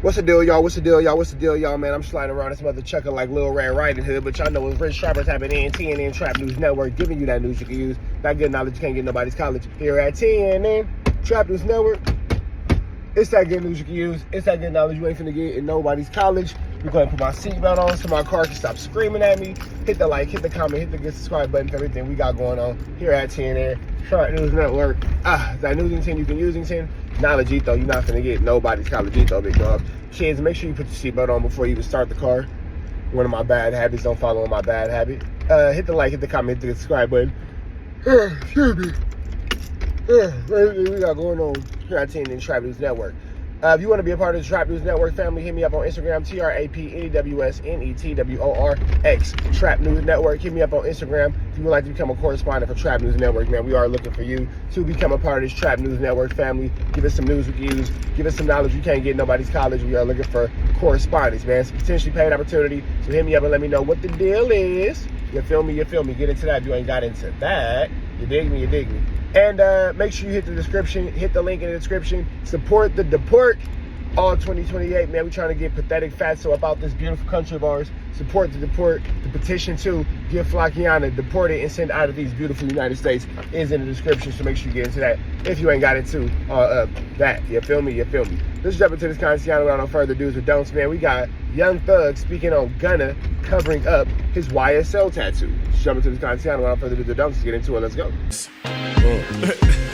What's the deal, y'all? What's the deal, y'all? What's the deal, y'all, man? I'm sliding around this mother chucking like Lil Red Riding Hood, but y'all know it's Rich Trappers happening in TNN Trap News Network, giving you that news you can use. That good knowledge you can't get nobody's college. Here at TNN Trap News Network, it's that good news you can use. It's that good knowledge you ain't finna get in nobody's college. We're going to put my seatbelt on so my car can stop screaming at me. Hit the like, hit the comment, hit the good subscribe button for everything we got going on here at TNN Trap News Network. That newsington you can usington. Knowledge though, you're not finna get nobody's college though, big dog. Kids, make sure you put your seatbelt on before you even start the car. One of my bad habits, don't follow my bad habit. Hit the like, hit the comment, hit the subscribe button. Excuse me. Everything we got going on here at TNN Trap News Network. If you want to be a part of the Trap News Network family, hit me up on Instagram, TRAPNEWSNETWORX, Trap News Network. Hit me up on Instagram if you would like to become a correspondent for Trap News Network, man. We are looking for you to become a part of this Trap News Network family. Give us some news we can use. Give us some knowledge you can't get in nobody's college. We are looking for correspondents, man. It's a potentially paid opportunity. So hit me up and let me know what the deal is. You feel me? You feel me? Get into that if you ain't got into that. You dig me? You dig me? And make sure you hit the description, hit the link in the description. Support the deport. All 2028, man. We trying to get pathetic fatso about this beautiful country of ours. Support the deport. The petition to get Flakko deported and sent out of these beautiful United States is in the description. So make sure you get into that if you ain't got into that. You feel me? You feel me? Let's jump into this conversation without no further do's or don'ts, man. We got Young Thug speaking on Gunna covering up his YSL tattoo. Let's jump into this conversation without further do's or don'ts. Let's get into it. Let's go.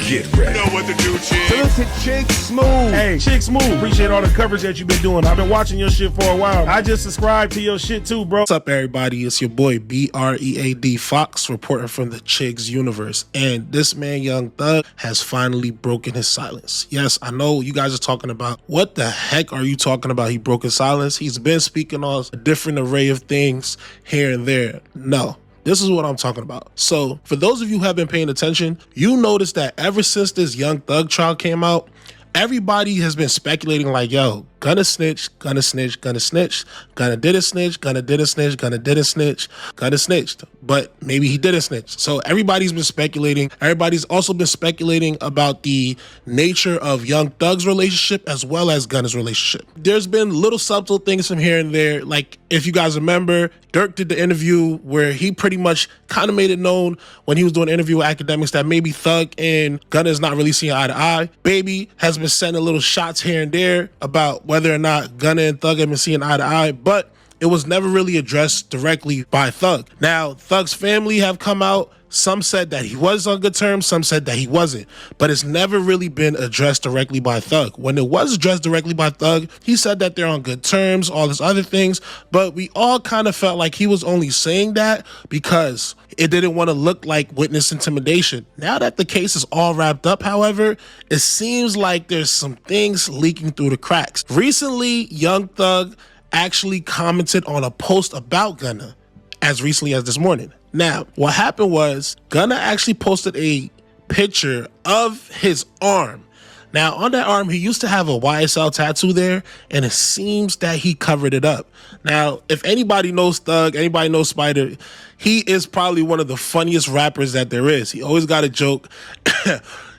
Get ready. You know what to do, Chick. Salute to Chick Smooth. Hey, Chick Smooth. Appreciate all the coverage that you've been doing. I've been watching your shit for a while. I just subscribed to your shit too, bro. What's up, everybody? It's your boy BREAD Fox reporting from the Chig's universe. And this man, Young Thug, has finally broken his silence. Yes, I know you guys are talking about, what the heck are you talking about? He broke his silence. He's been speaking on a different array of things here and there. No. This is what I'm talking about. So for those of you who have been paying attention, you notice that ever since this Young Thug trial came out, everybody has been speculating like, yo, Gunna snitched, Gunna snitched, Gunna snitched, Gunna didn't snitch, Gunna didn't snitch, Gunna didn't snitch, Gunna snitched, but maybe he didn't snitch. So everybody's been speculating. Everybody's also been speculating about the nature of Young Thug's relationship as well as Gunna's relationship. There's been little subtle things from here and there. Like if you guys remember, Dirk did the interview where he pretty much kind of made it known when he was doing an interview with academics that maybe Thug and Gunna is not really seeing eye to eye. Baby has been sending little shots here and there about whether or not Gunna and Thug have been seeing eye to eye, but it was never really addressed directly by Thug. Now, Thug's family have come out. Some said that he was on good terms, some said that he wasn't, but it's never really been addressed directly by Thug. When it was addressed directly by Thug, he said that they're on good terms, all this other things, but we all kind of felt like he was only saying that because it didn't want to look like witness intimidation. Now that the case is all wrapped up, however, it seems like there's some things leaking through the cracks. Recently, Young Thug actually commented on a post about Gunna as recently as this morning. Now, what happened was Gunna actually posted a picture of his arm. Now, on that arm, he used to have a YSL tattoo there, and it seems that he covered it up. Now, if anybody knows Thug, anybody knows Spider, he is probably one of the funniest rappers that there is. He always got a joke.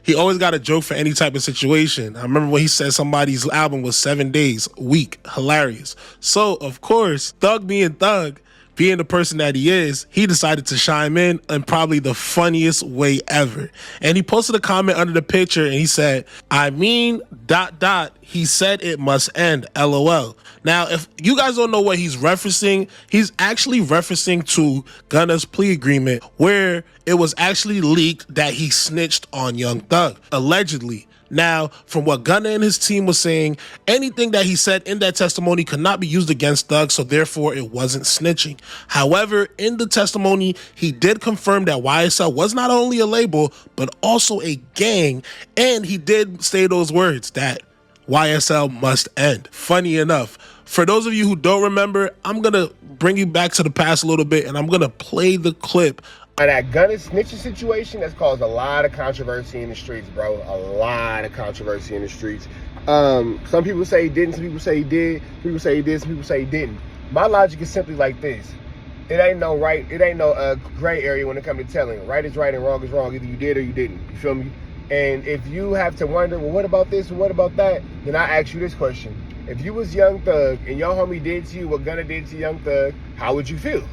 He always got a joke for any type of situation. I remember when he said somebody's album was 7 days a week. Hilarious. So, of course, Thug being Thug, being the person that he is, he decided to chime in probably the funniest way ever. And he posted a comment under the picture and he said, I mean, ... he said it must end, LOL. Now, if you guys don't know what he's referencing, he's actually referencing to Gunna's plea agreement where it was actually leaked that he snitched on Young Thug, allegedly. Now, from what Gunna and his team was saying, anything that he said in that testimony could not be used against Thug, so therefore it wasn't snitching. However, in the testimony, he did confirm that YSL was not only a label, but also a gang, and he did say those words, that YSL must end. Funny enough, for those of you who don't remember, I'm going to bring you back to the past a little bit, and I'm going to play the clip. That Gunna snitching situation that's caused a lot of controversy in the streets, bro. A lot of controversy in the streets. Some people say he didn't, some people say he did, some people say he did, some people say he didn't. My logic is simply like this. It ain't no right, it ain't no gray area when it comes to telling. Right is right and wrong is wrong. Either you did or you didn't. You feel me? And if you have to wonder, well, what about this and what about that? Then I ask you this question. If you was Young Thug and your homie did to you what Gunna did to Young Thug, how would you feel?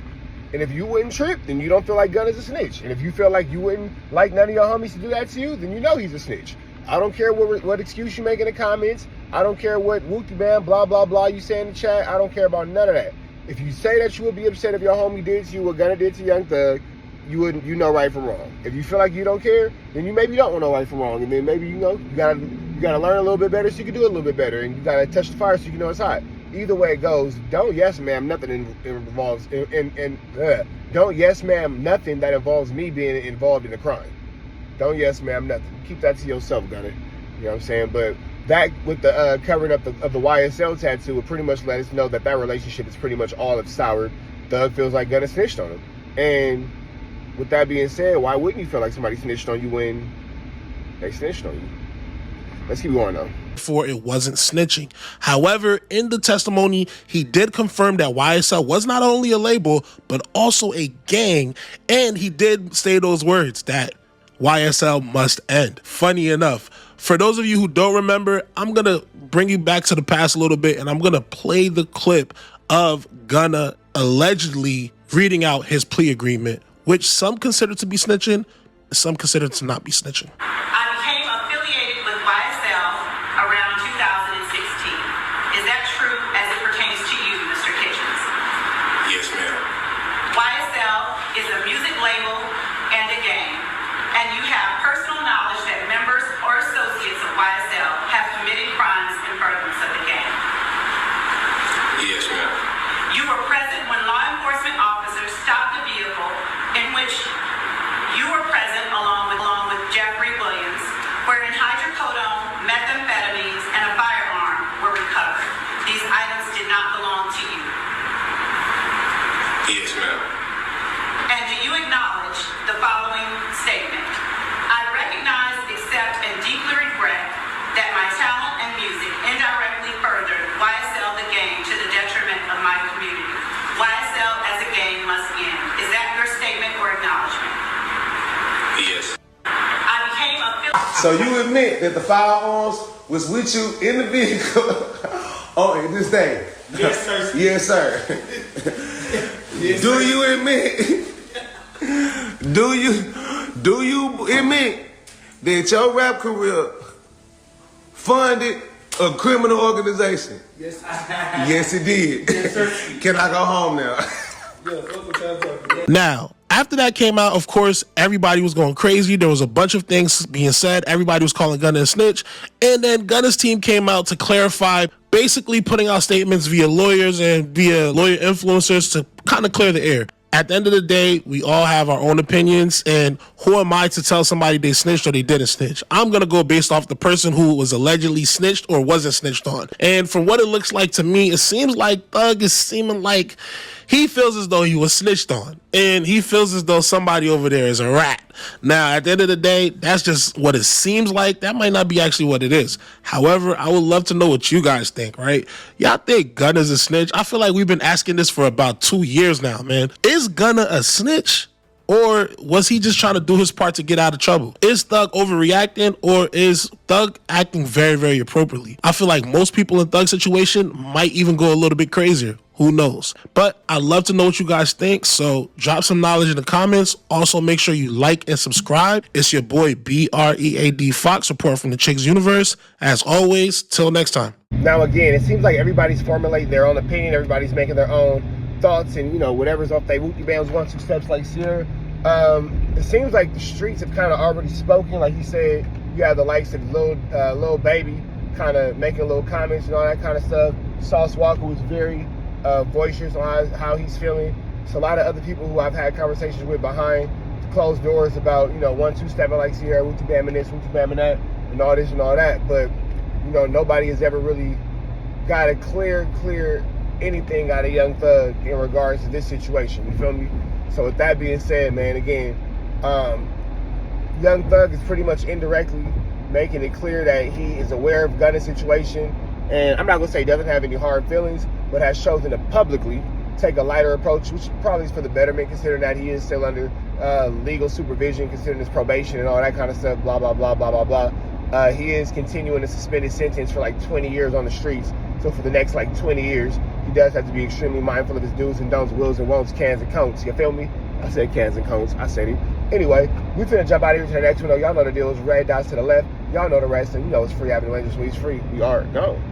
And if you wouldn't trip, then you don't feel like Gunna's a snitch. And if you feel like you wouldn't like none of your homies to do that to you, then you know he's a snitch. I don't care what excuse you make in the comments. I don't care what whoopty bam, blah, blah, blah you say in the chat. I don't care about none of that. If you say that you would be upset if your homie did to you what Gunna did to Young Thug, you know right from wrong. If you feel like you don't care, then you maybe don't know right from wrong. And then maybe, you gotta learn a little bit better so you can do it a little bit better. And you gotta touch the fire so you can know it's hot. Either way it goes, don't yes ma'am nothing don't yes ma'am nothing that involves me being involved in a crime. Don't yes ma'am nothing. Keep that to yourself, Gunna. You know what I'm saying? But that with the covering up of the YSL tattoo would pretty much let us know that relationship is pretty much all it's soured. Thug feels like Gunna snitched on him. And with that being said, why wouldn't you feel like somebody snitched on you when they snitched on you? Let's keep going though. For it wasn't snitching. However, in the testimony, he did confirm that YSL was not only a label, but also a gang. And he did say those words that YSL must end. Funny enough, for those of you who don't remember, I'm going to bring you back to the past a little bit and I'm going to play the clip of Gunna allegedly reading out his plea agreement, which some consider to be snitching, some consider to not be snitching. I became affiliated with YSL around 2016. Is that true as it pertains to you, Mr. Kitchens? Yes, ma'am. YSL is a music label and a gang, and you have personal knowledge that members or associates of YSL have committed crimes in furtherance of the gang. Yes, ma'am. You were present when law enforcement officers stopped the vehicle in which you were present along with Jeffrey Williams, wherein hydrocodone, methamphetamines, and a firearm were recovered. These items did not belong to you. Yes, ma'am. And do you acknowledge the following statement? I recognize, accept, and deeply regret that my talent and music indirectly furthered YSL the gang to the detriment of my community. YSL as a gang must end. Is that your statement or acknowledgement? Yes. I became a So you admit that the firearms was with you in the vehicle on this day? Yes, sir. Yes, sir. Yes, Do sir. you admit? Do you admit that your rap career funded a criminal organization? Yes, I have. Yes, it did. Yes, sir. Can I go home now? Yes, that's what I'm talking. Now, after that came out, of course, everybody was going crazy. There was a bunch of things being said. Everybody was calling Gunna a snitch. And then Gunna's team came out to clarify, basically putting out statements via lawyers and via lawyer influencers to kind of clear the air. At the end of the day, we all have our own opinions, and who am I to tell somebody they snitched or they didn't snitch? I'm going to go based off the person who was allegedly snitched or wasn't snitched on. And from what it looks like to me, it seems like Thug is seeming like he feels as though he was snitched on, and he feels as though somebody over there is a rat. Now, at the end of the day, that's just what it seems like. That might not be actually what it is. However, I would love to know what you guys think, right? Y'all think Gunna's a snitch? I feel like we've been asking this for about 2 years now, man. Is Gunna a snitch? Or was he just trying to do his part to get out of trouble? Is Thug overreacting, or is Thug acting very, very appropriately? I feel like most people in Thug's situation might even go a little bit crazier. Who knows? But I'd love to know what you guys think, so drop some knowledge in the comments. Also, make sure you like and subscribe. It's your boy BREAD Fox, reporting from the Chicks Universe. As always, till next time. Now again, it seems like everybody's formulating their own opinion. Everybody's making their own thoughts and, whatever's off their whoopie bands, 1-2 steps like Sierra. It seems like the streets have kind of already spoken. Like he said, you have the likes of Lil Baby kind of making little comments and all that kind of stuff. Sauce Walker was very boisterous on how he's feeling. It's a lot of other people who I've had conversations with behind closed doors about, 1-2 stepping like Sierra, whoopie bamming this, whoopie bamming that, and all this and all that. But, nobody has ever really got a clear anything out of Young Thug in regards to this situation. You feel me? So with that being said, man, again, Young Thug is pretty much indirectly making it clear that he is aware of Gunna's situation, and I'm not gonna say he doesn't have any hard feelings, but has chosen to publicly take a lighter approach, which probably is for the betterment, considering that he is still under legal supervision, considering his probation and all that kind of stuff, blah, blah, blah, blah, blah, blah. He is continuing a suspended sentence for like 20 years on the streets. So for the next like 20 years, he does have to be extremely mindful of his do's and don'ts, wills and won'ts, cans and conts. You feel me? I said cans and conts. I said it. Anyway, we finna jump out of here to the next one. Y'all know the deal is red dots to the left. Y'all know the rest, and you know it's free Avenue Angels, so he's free. We are gone.